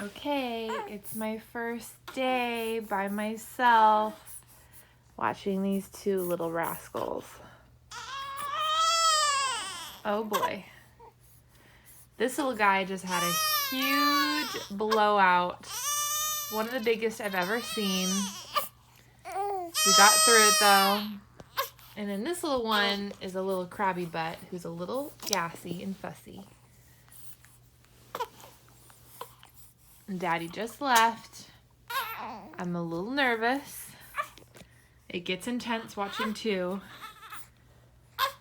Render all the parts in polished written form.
Okay, it's my first day by myself watching these two little rascals. Oh boy. This little guy just had a huge blowout. One of the biggest I've ever seen. We got through it though. And then this little one is a little crabby butt who's a little gassy and fussy. And Daddy just left. I'm a little nervous. It gets intense watching two.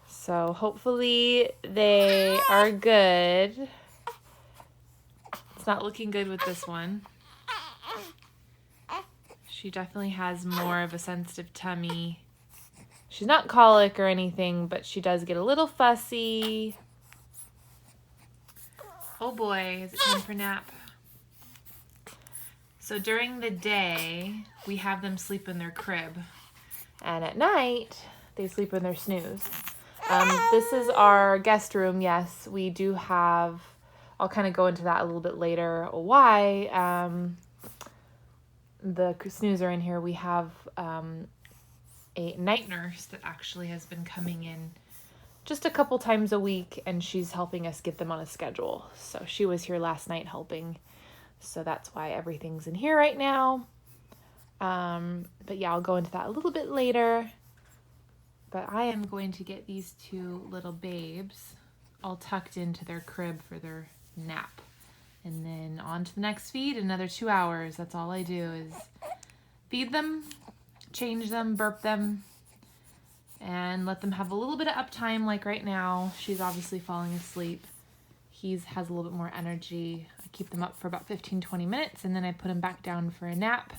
So hopefully they are good. It's not looking good with this one. She definitely has more of a sensitive tummy. She's not colic or anything, but she does get a little fussy. Oh boy, is it time for nap? So during the day, we have them sleep in their crib. And at night, they sleep in their snooze. This is our guest room. Yes, we do have, I'll kind of go into that a little bit later, why the snooze are in here. We have a night nurse that actually has been coming in just a couple times a week, and she's helping us get them on a schedule. So she was here last night helping. So that's why everything's in here right now. But yeah, I'll go into that a little bit later. But I am going to get these two little babes all tucked into their crib for their nap. And then on to the next feed, another 2 hours. That's all I do is feed them, change them, burp them, and let them have a little bit of uptime like right now. She's obviously falling asleep. He has a little bit more energy. I keep them up for about 15-20 minutes, and then I put him back down for a nap.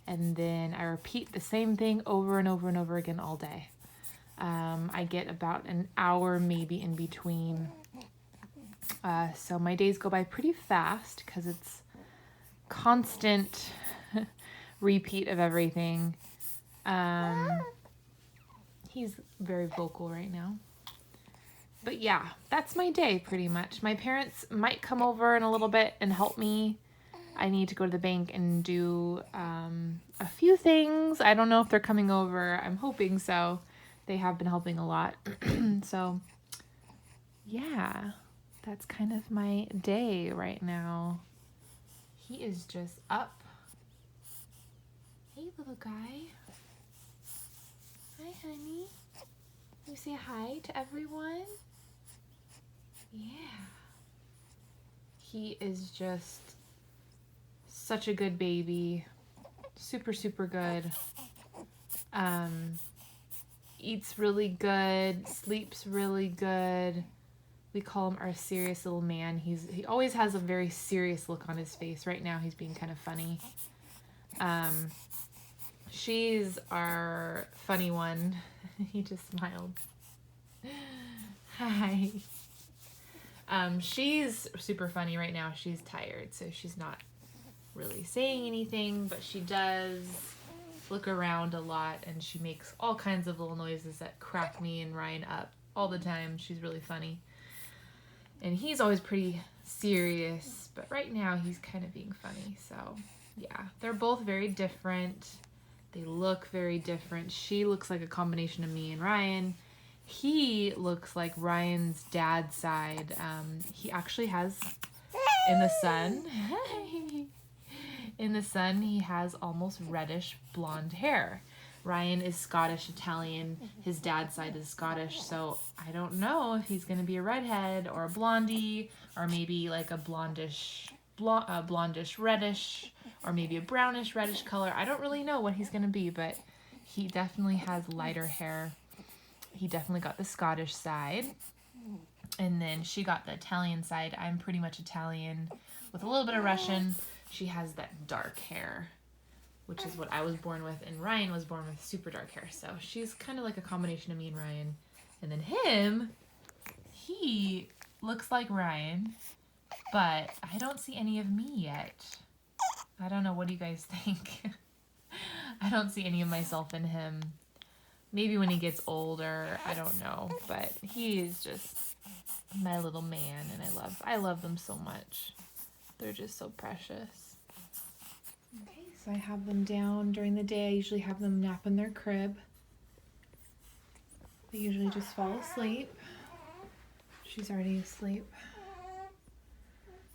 And then I repeat the same thing over and over and over again all day. I get about an hour maybe in between. So my days go by pretty fast because it's constant repeat of everything. He's very vocal right now. But yeah, that's my day pretty much. My parents might come over in a little bit and help me. I need to go to the bank and do a few things. I don't know if they're coming over. I'm hoping so. They have been helping a lot. So yeah, that's kind of my day right now. He is just up. Hey, little guy. Hi, honey. You say hi to everyone? Yeah. He is just such a good baby. Super, super good. Eats really good, sleeps really good. We call him our serious little man. He always has a very serious look on his face. Right now he's being kind of funny. She's our funny one. He just smiled. Hi. She's super funny right now. She's tired, so she's not really saying anything, but she does look around a lot, and she makes all kinds of little noises that crack me and Ryan up all the time. She's really funny. And he's always pretty serious, but right now he's kind of being funny. So yeah, they're both very different. They look very different. She looks like a combination of me and Ryan. He looks like Ryan's dad's side. He actually has, in the sun, in the sun, he has almost reddish blonde hair. Ryan is Scottish Italian. His dad's side is Scottish, so I don't know if he's going to be a redhead or a blondie, or maybe like a blondish reddish, or maybe a brownish reddish color. I don't really know what he's going to be, but he definitely has lighter hair. He definitely got the Scottish side. And then she got the Italian side. I'm pretty much Italian with a little bit of Russian. She has that dark hair, which is what I was born with, and Ryan was born with super dark hair. So she's kind of like a combination of me and Ryan. And then him, he looks like Ryan, but I don't see any of me yet. I don't know. What do you guys think? I don't see any of myself in him. Maybe when he gets older, I don't know. But he is just my little man, and I love them so much. They're just so precious. Okay, so I have them down during the day. I usually have them nap in their crib. They usually just fall asleep. She's already asleep.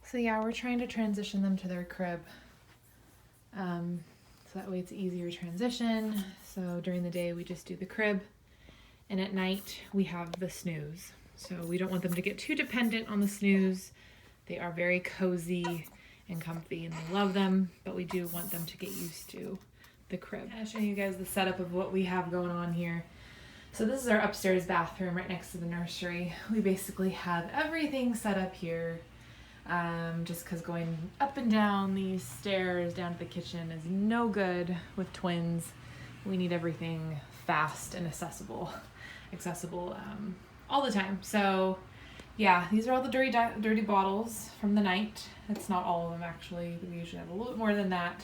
So yeah, we're trying to transition them to their crib. So that way it's an easier transition. So during the day we just do the crib, and at night we have the snooze. So we don't want them to get too dependent on the snooze. They are very cozy and comfy and they love them, but we do want them to get used to the crib. I'll show you guys the setup of what we have going on here. So this is our upstairs bathroom right next to the nursery. We basically have everything set up here. Just because going up and down these stairs down to the kitchen is no good with twins. We need everything fast and accessible all the time. So yeah, these are all the dirty bottles from the night. It's not all of them actually. We usually have a little bit more than that.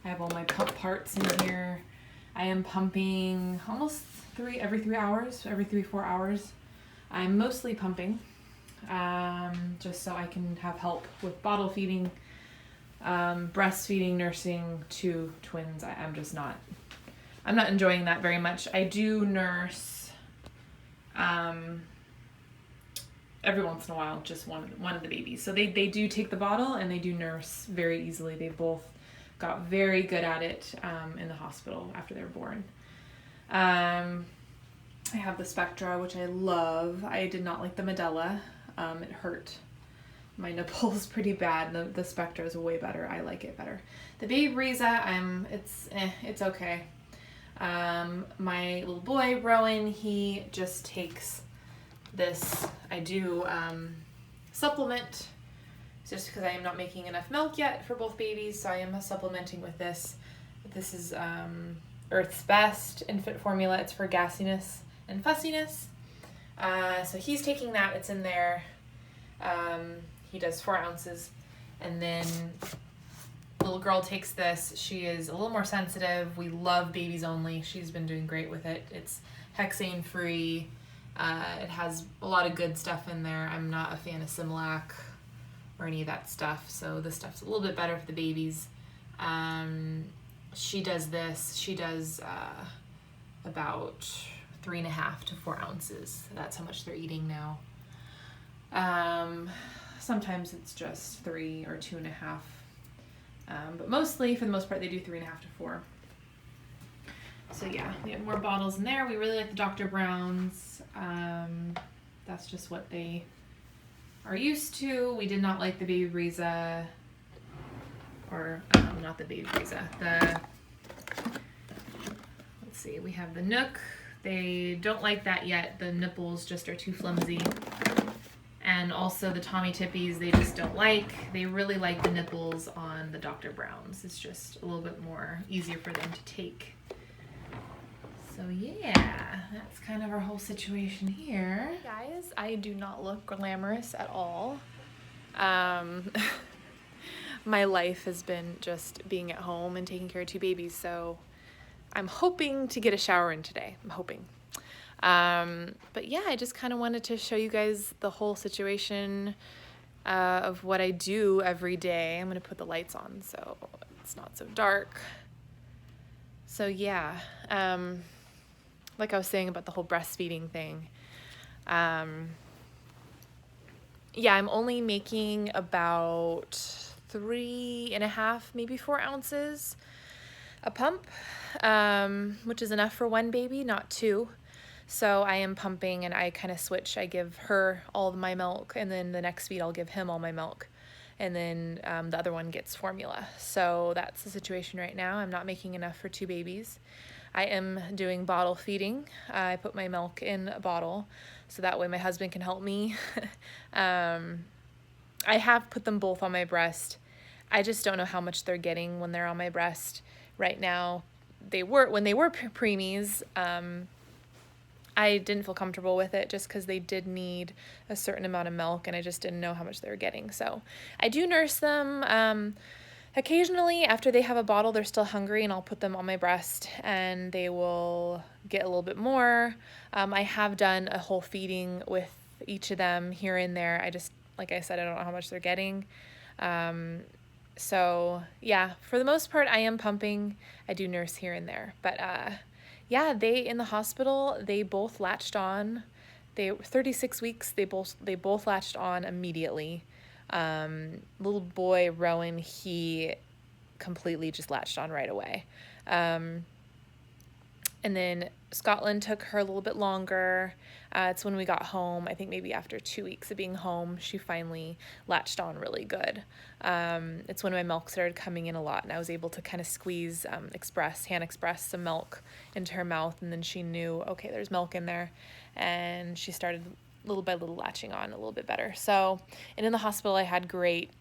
I have all my pump parts in here. I am pumping almost every 3 hours, every 3-4 hours. I'm mostly pumping. Just so I can have help with bottle feeding, breastfeeding, nursing 2 twins. I'm not enjoying that very much. I do nurse, every once in a while, just one of the babies. So they do take the bottle and they do nurse very easily. They both got very good at it, in the hospital after they were born. I have the Spectra, which I love. I did not like the Medela. It hurt my nipples pretty bad. The Spectra is way better. I like it better. The Baby Breza, it's okay. My little boy, Rowan, he just takes this. I do supplement just because I am not making enough milk yet for both babies, so I am supplementing with this. This is Earth's Best infant formula. It's for gassiness and fussiness. So he's taking that. It's in there. He does 4 ounces. And then little girl takes this. She is a little more sensitive. We love Babies Only. She's been doing great with it. It's hexane free. It has a lot of good stuff in there. I'm not a fan of Similac or any of that stuff. So this stuff's a little bit better for the babies. She does this. She does about 3.5 to 4 ounces. That's how much they're eating now. Sometimes it's just 3 or 2.5. But mostly, for the most part, they do 3.5 to 4. So yeah, we have more bottles in there. We really like the Dr. Brown's. That's just what they are used to. We did not like the Baby Breza, or not the Baby Breza. Let's see, we have the Nook. They don't like that yet. The nipples just are too flimsy. And also the Tommy Tippies, they just don't like. They really like the nipples on the Dr. Brown's. It's just a little bit more easier for them to take. So yeah, that's kind of our whole situation here. Hey guys, I do not look glamorous at all. My life has been just being at home and taking care of 2 babies, so I'm hoping to get a shower in today. I'm hoping. But yeah, I just kind of wanted to show you guys the whole situation of what I do every day. I'm going to put the lights on so it's not so dark. So yeah, like I was saying about the whole breastfeeding thing. Yeah, I'm only making about 3.5, maybe 4 ounces a pump, which is enough for 1 baby, not 2. So I am pumping and I kind of switch. I give her all of my milk, and then the next feed I'll give him all my milk. And then the other one gets formula. So that's the situation right now. I'm not making enough for 2 babies. I am doing bottle feeding. I put my milk in a bottle so that way my husband can help me. I have put them both on my breast. I just don't know how much they're getting when they're on my breast. Right now, when they were preemies, I didn't feel comfortable with it just because they did need a certain amount of milk and I just didn't know how much they were getting. So I do nurse them. Occasionally, after they have a bottle, they're still hungry and I'll put them on my breast and they will get a little bit more. I have done a whole feeding with each of them here and there. Like I said, I don't know how much they're getting. So yeah, for the most part, I am pumping. I do nurse here and there, but yeah, they in the hospital, they both latched on. They were 36 weeks. They both latched on immediately. Little boy Rowan, he completely just latched on right away. And then Scotland took her a little bit longer. It's when we got home, I think maybe after 2 weeks of being home, she finally latched on really good. It's when my milk started coming in a lot, and I was able to kind of squeeze hand express some milk into her mouth, and then she knew, okay, there's milk in there, and she started little by little latching on a little bit better. So, and in the hospital, I had great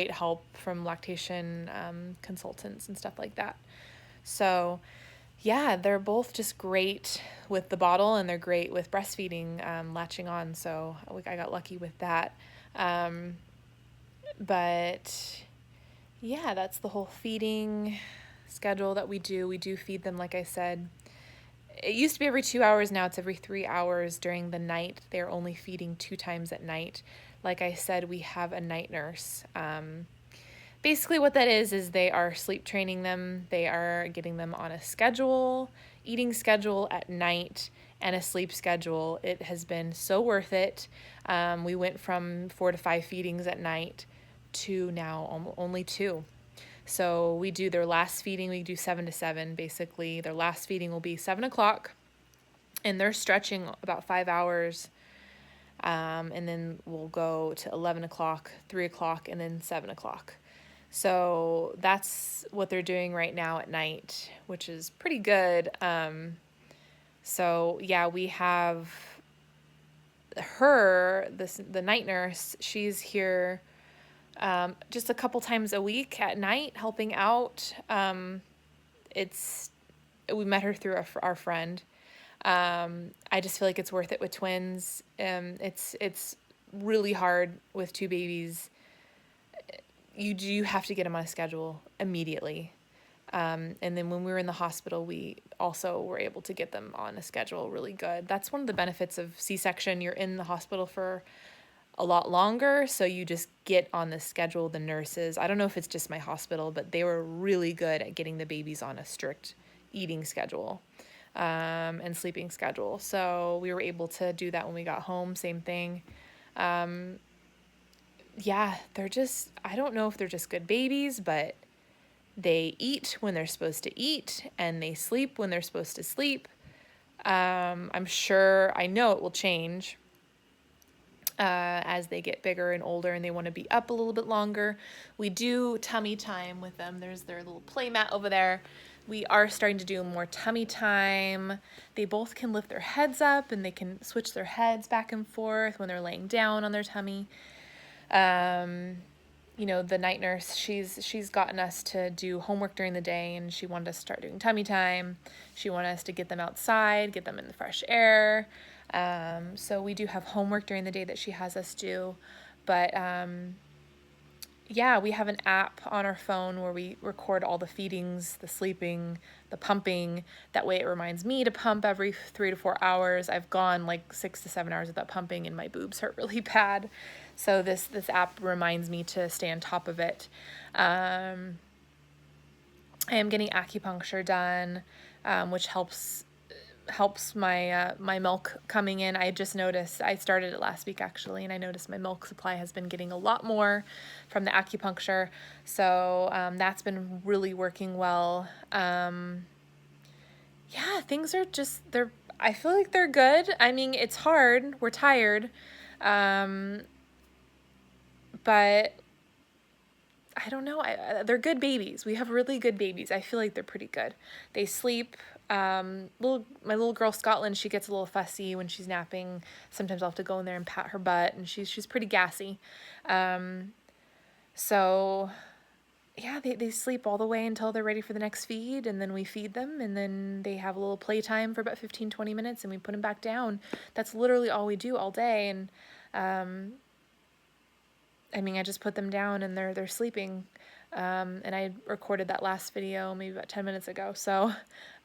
help from lactation consultants and stuff like that. So, yeah, they're both just great with the bottle, and they're great with breastfeeding, latching on. So I got lucky with that. But yeah, that's the whole feeding schedule that we do. We do feed them, like I said. It used to be every 2 hours. Now it's every 3 hours during the night. They're only feeding 2 times at night. Like I said, we have a night nurse. Basically what that is they are sleep training them. They are getting them on a schedule, eating schedule at night, and a sleep schedule. It has been so worth it. We went from 4 to 5 feedings at night to now only 2. So we do their last feeding, we do 7 to 7 basically. Their last feeding will be 7 o'clock, and they're stretching about 5 hours. And then we'll go to 11 o'clock, 3 o'clock, and then 7 o'clock. So that's what they're doing right now at night, which is pretty good. So yeah, we have the night nurse. She's here just a couple times a week at night helping out. We met her through our friend. I just feel like it's worth it with twins. It's really hard with 2 babies. You do have to get them on a schedule immediately. And then when we were in the hospital, we also were able to get them on a schedule really good. That's one of the benefits of C-section. You're in the hospital for a lot longer, so you just get on the schedule. The nurses, I don't know if it's just my hospital, but they were really good at getting the babies on a strict eating schedule and sleeping schedule. So we were able to do that when we got home. Same thing. Yeah, I don't know if they're just good babies, but they eat when they're supposed to eat, and they sleep when they're supposed to sleep. I know it will change as they get bigger and older and they want to be up a little bit longer. We do tummy time with them. There's their little play mat over there. We are starting to do more tummy time. They both can lift their heads up, and they can switch their heads back and forth when they're laying down on their tummy. The night nurse, she's gotten us to do homework during the day, and she wanted us to start doing tummy time. She wanted us to get them outside, get them in the fresh air. So we do have homework during the day that she has us do. But yeah, we have an app on our phone where we record all the feedings, the sleeping, the pumping. That way it reminds me to pump every 3 to 4 hours. I've gone like 6 to 7 hours without pumping, and my boobs hurt really bad. So this app reminds me to stay on top of it. I am getting acupuncture done, which helps my milk coming in. I just noticed, I started it last week actually, and I noticed my milk supply has been getting a lot more from the acupuncture. So that's been really working well. Yeah, things are I feel like they're good. I mean, it's hard. We're tired. But I don't know. They're good babies. We have really good babies. I feel like they're pretty good. They sleep. My little girl Scotland, she gets a little fussy when she's napping. Sometimes I'll have to go in there and pat her butt, and she's pretty gassy. So yeah, they sleep all the way until they're ready for the next feed, and then we feed them, and then they have a little playtime for about 15-20 minutes, and we put them back down. That's literally all we do all day. And I just put them down, and they're sleeping. And I recorded that last video maybe about 10 minutes ago. So,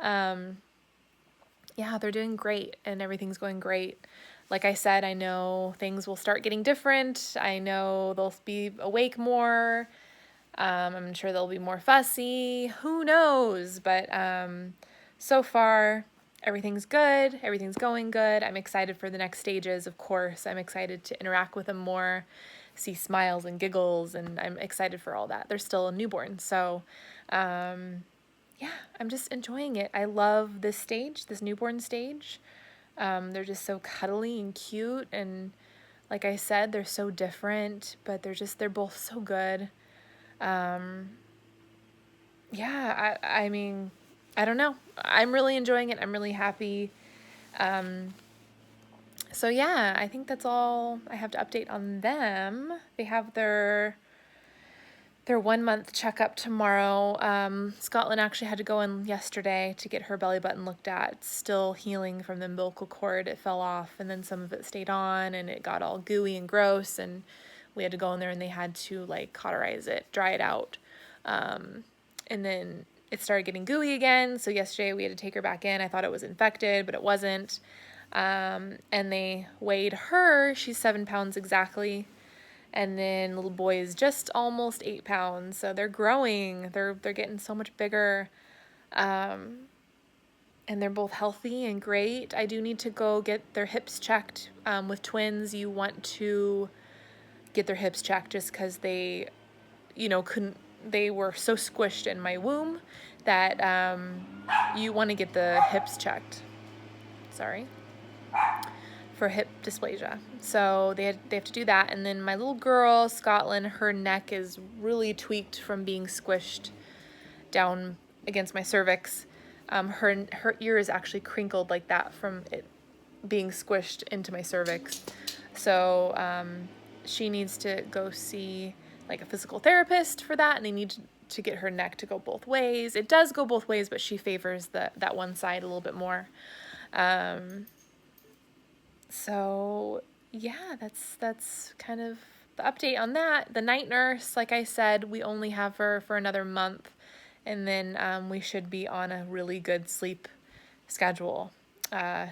yeah, they're doing great, and everything's going great. Like I said, I know things will start getting different. I know they'll be awake more. I'm sure they'll be more fussy. Who knows? But so far, everything's good. Everything's going good. I'm excited for the next stages, of course. I'm excited to interact with them more, see smiles and giggles, and I'm excited for all that. They're still a newborn. So, yeah, I'm just enjoying it. I love this stage, this newborn stage. They're just so cuddly and cute. And like I said, they're so different, but they're both so good. Yeah, I mean, I don't know. I'm really enjoying it. I'm really happy. So yeah, I think that's all I have to update on them. They have their 1 month checkup tomorrow. Scotland actually had to go in yesterday to get her belly button looked at. It's still healing from the umbilical cord. It fell off and then some of it stayed on and it got all gooey and gross, and we had to go in there and they had to like cauterize it, dry it out. And then it started getting gooey again. So yesterday we had to take her back in. I thought it was infected, but it wasn't. And they weighed her. She's 7 pounds exactly. And then little boy is just almost 8 pounds. So they're growing. They're getting so much bigger. And they're both healthy and great. I do need to go get their hips checked. With twins, you want to get their hips checked just because they, they were so squished in my womb that you want to get the hips checked. Sorry. For hip dysplasia. So they have to do that. And then my little girl, Scotland, her neck is really tweaked from being squished down against my cervix. Her ear is actually crinkled like that from it being squished into my cervix. So she needs to go see like a physical therapist for that, and they need to get her neck to go both ways. It does go both ways, but she favors that one side a little bit more. So yeah, that's kind of the update on that. The night nurse, like I said, we only have her for another month, and then we should be on a really good sleep schedule.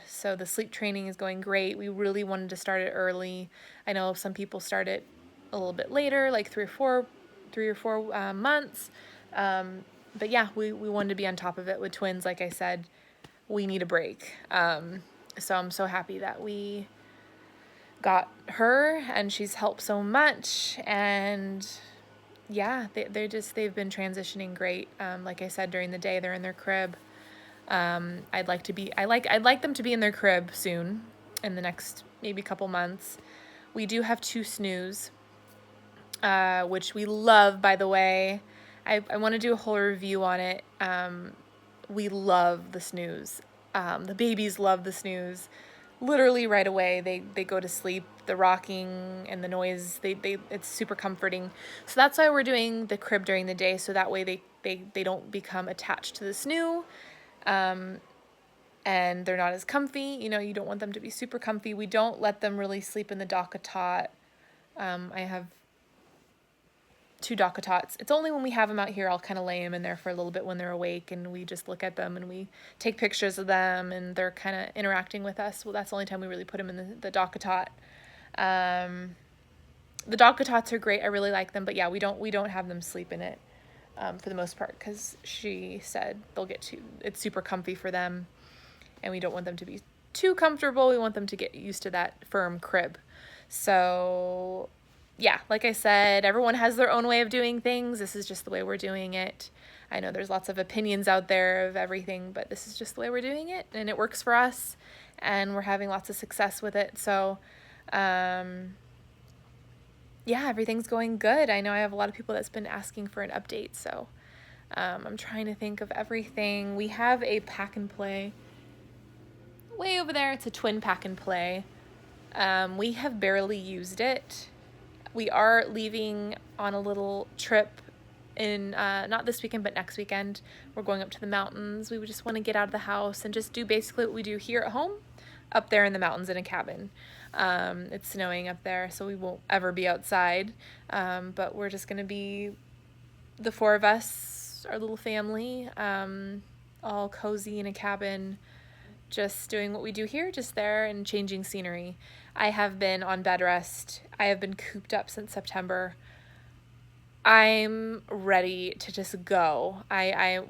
So the sleep training is going great. We really wanted to start it early. I know some people start it a little bit later, like 3 or 4 months. But yeah, we wanted to be on top of it with twins. Like I said, we need a break. So I'm so happy that we got her and she's helped so much. And yeah, they've been transitioning great. Like I said, during the day, they're in their crib. I'd like them to be in their crib soon, in the next maybe couple months. We do have 2 snooze, which we love, by the way. I want to do a whole review on it. We love the snooze. The babies love the snooze. Literally right away, they go to sleep. The rocking and the noise, it's super comforting. So that's why we're doing the crib during the day, so that way they don't become attached to the snoo. And they're not as comfy. You don't want them to be super comfy. We don't let them really sleep in the DockATot. I have 2 DockATots. It's only when we have them out here, I'll kind of lay them in there for a little bit when they're awake, and we just look at them and we take pictures of them, and they're kind of interacting with us. Well, that's the only time we really put them in the DockATot. The DockATots are great. I really like them, but yeah, we don't have them sleep in it for the most part, because she said it's super comfy for them, and we don't want them to be too comfortable. We want them to get used to that firm crib. So yeah, like I said, everyone has their own way of doing things. This is just the way we're doing it. I know there's lots of opinions out there of everything, but this is just the way we're doing it, and it works for us, and we're having lots of success with it. So yeah, everything's going good. I know I have a lot of people that's been asking for an update, so I'm trying to think of everything. We have a pack and play way over there. It's a twin pack and play. We have barely used it. We are leaving on a little trip in, not this weekend, but next weekend. We're going up to the mountains. We would just want to get out of the house and just do basically what we do here at home, up there in the mountains in a cabin. It's snowing up there, so we won't ever be outside. But we're just going to be the 4 of us, our little family, all cozy in a cabin, just doing what we do here, just there and changing scenery. I have been on bed rest. I have been cooped up since September. I'm ready to just go.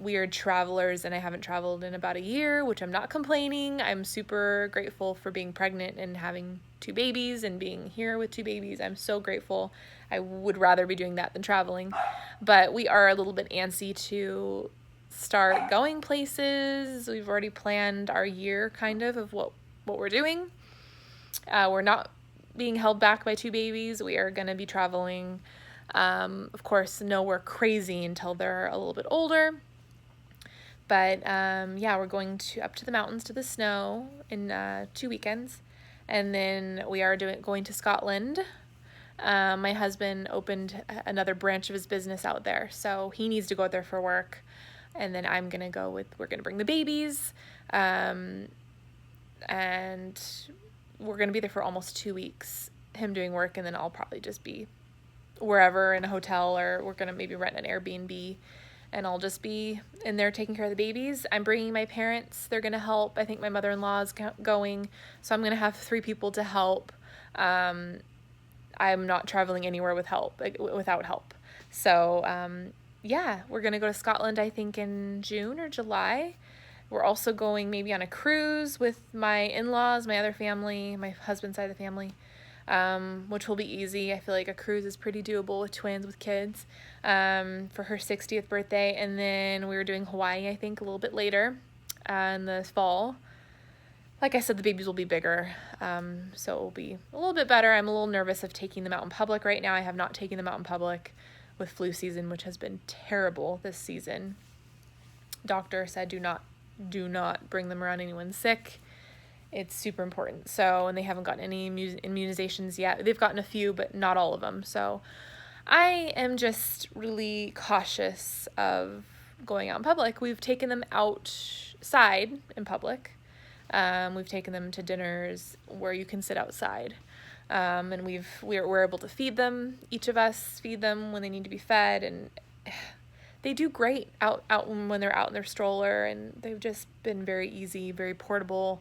We are travelers and I haven't traveled in about a year, which I'm not complaining. I'm super grateful for being pregnant and having 2 babies and being here with 2 babies. I'm so grateful. I would rather be doing that than traveling, but we are a little bit antsy to start going places. We've already planned our year kind of what we're doing. We're not being held back by 2 babies. We are going to be traveling. Of course, nowhere crazy until they're a little bit older. But yeah, we're going up to the mountains to the snow in 2 weekends. And then we are going to Scotland. My husband opened another branch of his business out there, so he needs to go out there for work. And then we're going to bring the babies. And we're going to be there for almost 2 weeks, him doing work, and then I'll probably just be wherever in a hotel, or we're going to maybe rent an Airbnb, and I'll just be in there taking care of the babies. I'm bringing my parents. They're going to help. I think my mother-in-law is going, so I'm going to have 3 people to help. I'm not traveling anywhere without help. So, yeah, we're going to go to Scotland, I think, in June or July. We're also going maybe on a cruise with my in-laws, my other family, my husband's side of the family, which will be easy. I feel like a cruise is pretty doable with twins, with kids, for her 60th birthday. And then we were doing Hawaii, I think, a little bit later in the fall. Like I said, the babies will be bigger, so it will be a little bit better. I'm a little nervous of taking them out in public right now. I have not taken them out in public with flu season, which has been terrible this season. Doctor said do not bring them around anyone sick. It's super important. So, and they haven't gotten any immunizations yet. They've gotten a few, but not all of them. So I am just really cautious of going out in public. We've taken them outside in public. We've taken them to dinners where you can sit outside. And we're able to feed them. Each of us feed them when they need to be fed, and they do great out when they're out in their stroller, and they've just been very easy, very portable.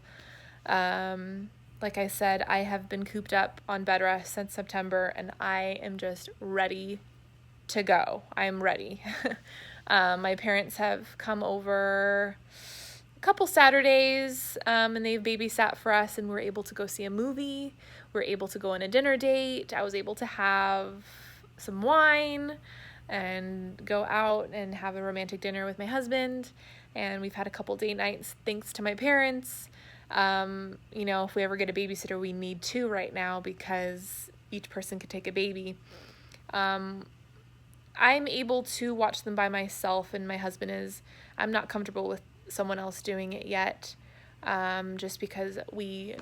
Like I said, I have been cooped up on bed rest since September, and I am just ready to go. I'm ready. My parents have come over a couple Saturdays, and they've babysat for us, and we're able to go see a movie. We're able to go on a dinner date. I was able to have some wine and go out and have a romantic dinner with my husband, and we've had a couple date nights thanks to my parents. If we ever get a babysitter, we need 2 right now because each person could take a baby. I'm able to watch them by myself, and my husband is. I'm not comfortable with someone else doing it yet, just because we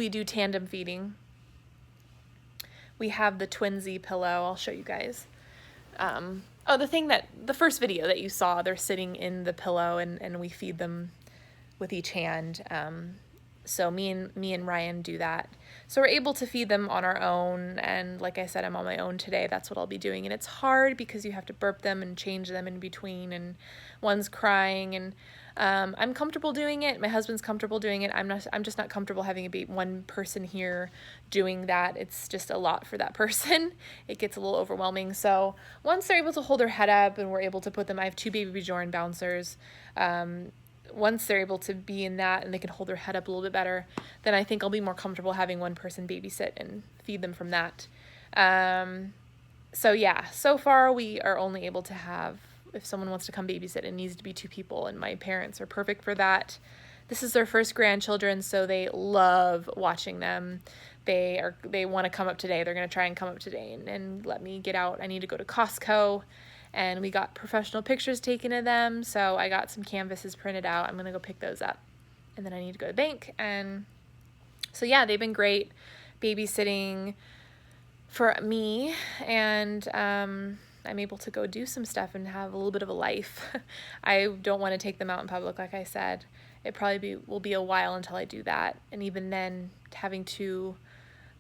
do tandem feeding. We have the Twinsy pillow. I'll show you guys. The first video that you saw, they're sitting in the pillow, and we feed them with each hand. So me and Ryan do that. So we're able to feed them on our own, and like I said, I'm on my own today. That's what I'll be doing, and it's hard because you have to burp them and change them in between, and one's crying, and I'm comfortable doing it. My husband's comfortable doing it. I'm just not comfortable having one person here doing that. It's just a lot for that person. It gets a little overwhelming. So once they're able to hold their head up and we're able to put them, I have 2 baby Bjorn bouncers. Once they're able to be in that and they can hold their head up a little bit better, then I think I'll be more comfortable having one person babysit and feed them from that. So yeah, so far we are only able to have, if someone wants to come babysit, it needs to be 2 people, and my parents are perfect for that. This is their first grandchildren, so they love watching them. They want to come up today. They're going to try and come up today and let me get out. I need to go to Costco, and we got professional pictures taken of them, so I got some canvases printed out. I'm going to go pick those up, and then I need to go to the bank. And so yeah, they've been great babysitting for me, and I'm able to go do some stuff and have a little bit of a life. I don't want to take them out in public, like I said. It probably will be a while until I do that, and even then, having 2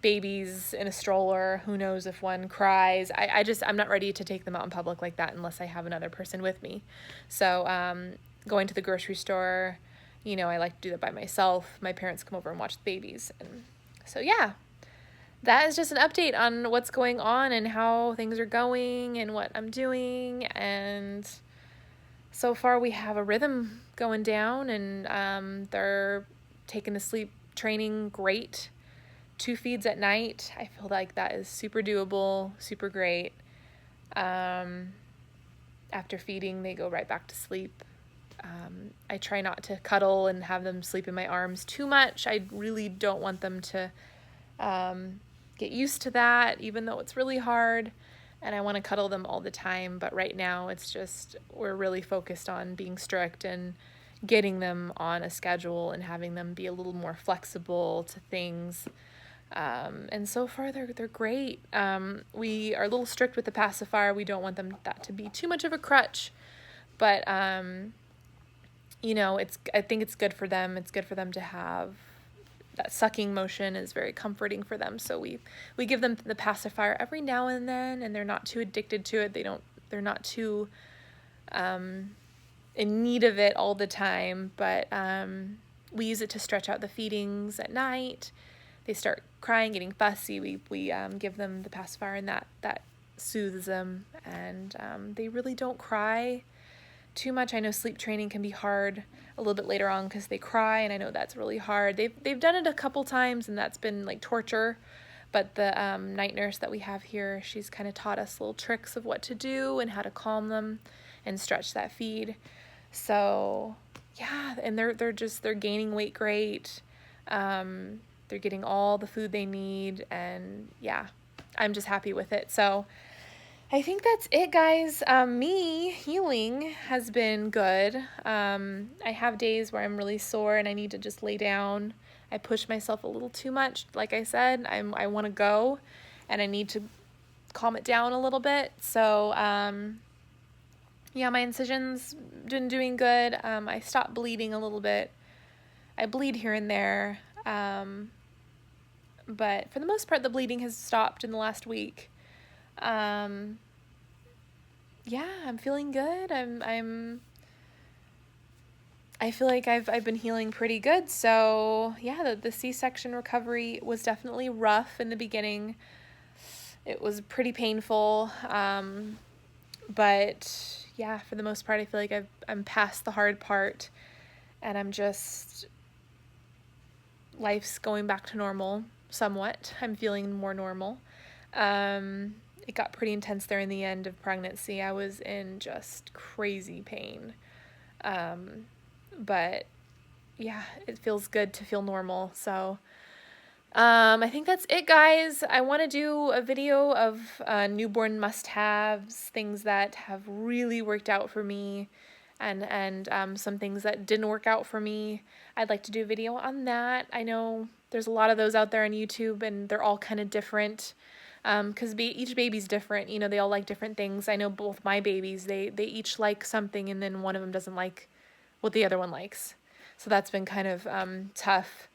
babies in a stroller, who knows if one cries. I'm not ready to take them out in public like that unless I have another person with me. So going to the grocery store, I like to do that by myself. My parents come over and watch the babies. And so, yeah, that is just an update on what's going on and how things are going and what I'm doing. And so far we have a rhythm going down, and they're taking the sleep training great. 2 feeds at night. I feel like that is super doable, super great. After feeding, they go right back to sleep. I try not to cuddle and have them sleep in my arms too much. I really don't want them to get used to that, even though it's really hard. And I want to cuddle them all the time. But right now, it's just, we're really focused on being strict and getting them on a schedule and having them be a little more flexible to things. And so far they're great. We are a little strict with the pacifier. We don't want that to be too much of a crutch, but I think it's good for them. It's good for them to have that sucking motion is very comforting for them. So we give them the pacifier every now and then, and they're not too addicted to it. They're not too in need of it all the time, but we use it to stretch out the feedings at night. They start crying, getting fussy, we give them the pacifier, and that soothes them, and they really don't cry too much. I know sleep training can be hard a little bit later on because they cry, and I know that's really hard. They've done it a couple times, and that's been like torture, but the night nurse that we have here, she's kind of taught us little tricks of what to do and how to calm them and stretch that feed. So yeah, and they're gaining weight great. They're getting all the food they need, and yeah, I'm just happy with it. So I think that's it, guys. Me healing has been good. I have days where I'm really sore and I need to just lay down. I push myself a little too much. Like I said, I want to go, and I need to calm it down a little bit. So yeah, my incision's been doing good. I stopped bleeding a little bit. I bleed here and there. But for the most part, the bleeding has stopped in the last week. Yeah, I'm feeling good. I feel like I've been healing pretty good. So yeah, the C-section recovery was definitely rough in the beginning. It was pretty painful. But yeah, for the most part, I feel like I'm past the hard part, and life's going back to normal somewhat. I'm feeling more normal. It got pretty intense there in the end of pregnancy. I was in just crazy pain. But yeah, it feels good to feel normal. So I think that's it, guys. I want to do a video of newborn must-haves, things that have really worked out for me, and some things that didn't work out for me. I'd like to do a video on that. I know there's a lot of those out there on YouTube, and they're all kind of different, because each baby's different. They all like different things. I know both my babies, they each like something, and then one of them doesn't like what the other one likes. So that's been kind of tough.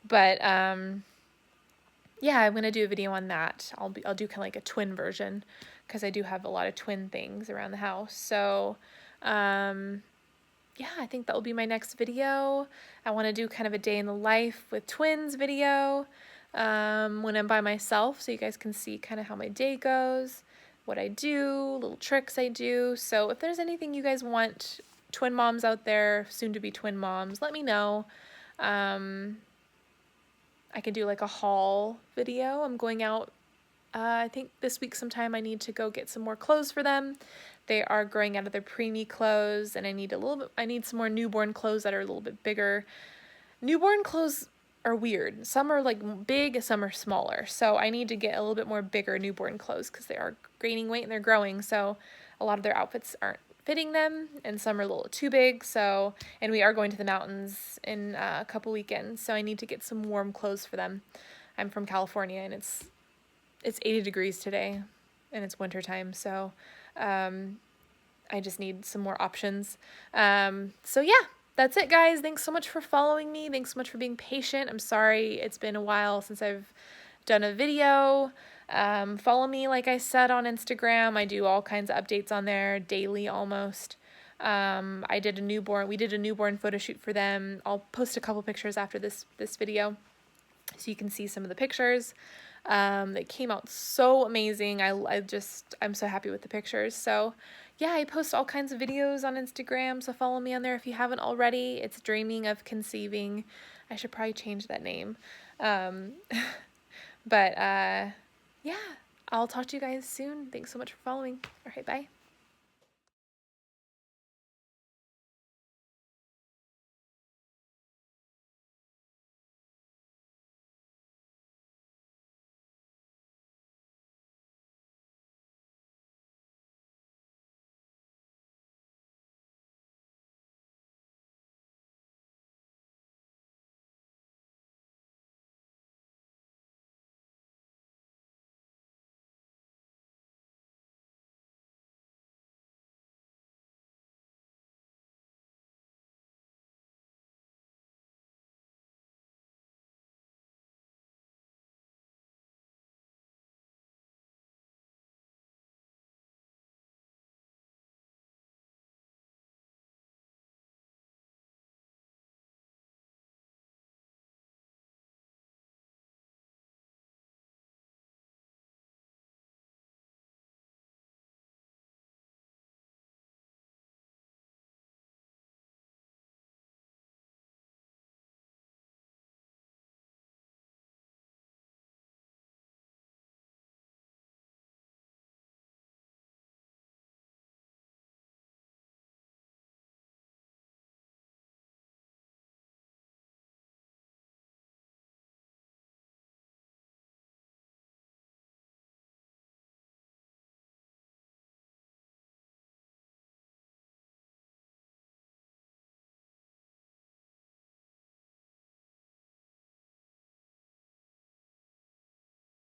But yeah, I'm going to do a video on that. I'll do kind of like a twin version, because I do have a lot of twin things around the house. So yeah, I think that will be my next video. I want to do kind of a day in the life with twins video when I'm by myself, so you guys can see kind of how my day goes, what I do, little tricks I do. So if there's anything you guys want, twin moms out there, soon to be twin moms, let me know. I can do like a haul video. I'm going out, I think this week sometime. I need to go get some more clothes for them. They are growing out of their preemie clothes, and I need some more newborn clothes that are a little bit bigger. Newborn clothes are weird. Some are like big, some are smaller. So I need to get a little bit more bigger newborn clothes, because they are gaining weight and they're growing. So a lot of their outfits aren't fitting them, and some are a little too big. So, and we are going to the mountains in a couple weekends, so I need to get some warm clothes for them. I'm from California, and it's 80 degrees today, and it's winter time. So I just need some more options. So yeah, that's it, guys. Thanks so much for following me. Thanks so much for being patient. I'm sorry it's been a while since I've done a video. Follow me, like I said, on Instagram. I do all kinds of updates on there daily almost. we did a newborn photo shoot for them. I'll post a couple pictures after this video so you can see some of the pictures. They came out so amazing. I'm so happy with the pictures. So yeah, I post all kinds of videos on Instagram, so follow me on there if you haven't already. It's Dreaming of Conceiving. I should probably change that name. But yeah, I'll talk to you guys soon. Thanks so much for following. All right, bye.